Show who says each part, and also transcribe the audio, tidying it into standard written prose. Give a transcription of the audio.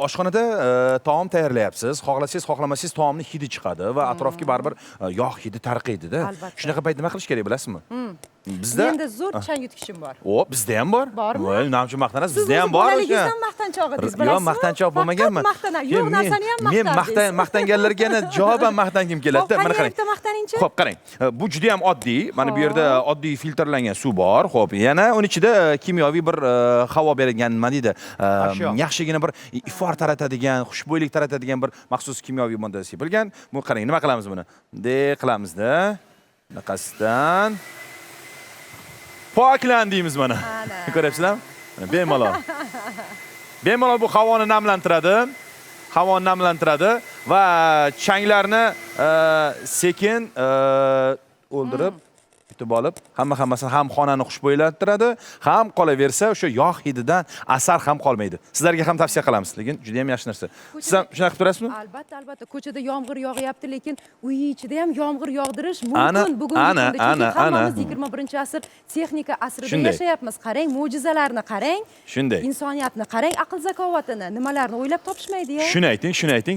Speaker 1: oshxonada taom tayyorlayapsiz. Xohlasangiz, xohlamasangiz taomning hidi chiqadi va atrofga baribir yog' hidi tarqaydi-da.
Speaker 2: Albatta.
Speaker 1: Shunaqa payt nima qilish kerak bilasizmi? Bizda
Speaker 2: Menda zo'r chang yutgichim bor.
Speaker 1: bizda ham bor.
Speaker 2: Bormi?
Speaker 1: Voy, nima uchun maqtanasiz?
Speaker 2: Siz
Speaker 1: Bizda ham bor.
Speaker 2: bolaligingizdan maqtanchoq edingiz, bilasizmi?
Speaker 1: Yo'q, maqtanchoq bo'lmaganman.
Speaker 2: Faqat maqtana, yo'q narsani ham maqtardingiz.
Speaker 1: Men maqtanganlarga yana javoban maqtangim keladi-da. Mana qarang.
Speaker 2: Bitta maqtaningchi.
Speaker 1: Xo'p, qarang. Bu juda ham oddiy. Mana bu yerda oddiy filtrlangan suv bor. Xo'p, yana uning ichida kimyoviy bir havo beradigan, nima deydi, yaxshigina bir ifor taratadigan, xushbo'ylik taratadigan bir maxsus kimyoviy modda sepilgan. Bu qarang, nima qilamiz buni? Bunday qilamizda. Bunaqasidan poklan deymiz mana. Ko'ryapsizlarmi? Bemalol. Bemalol bu havoni namlantiradi. Havoni namlantiradi va changlarni sekin o'ldirib, yutib olib, hammasini ham xonani xushbo'ylantiradi, ham qolaversa o'sha yog' hididan asar ham qolmaydi. Sizlarga ham tavsiya qilamiz, lekin juda ham yaxshi narsa. Siz ham shunaqa qilib turasizmi?
Speaker 2: Albatta, albatta. Ko'chada yomg'ir yog'yapti, lekin uy ichida ham yomg'ir yog'dirish mumkin bugungi kunda. Chunki hammamiz 21-asr texnika asrida yashayapmiz. Qarang, mo'jizalarni qarang.
Speaker 1: Shunday.
Speaker 2: Insoniyatni qarang, aql zakovatini, nimalarni o'ylab topishmaydi-ya.
Speaker 1: Shuni ayting, shuni ayting.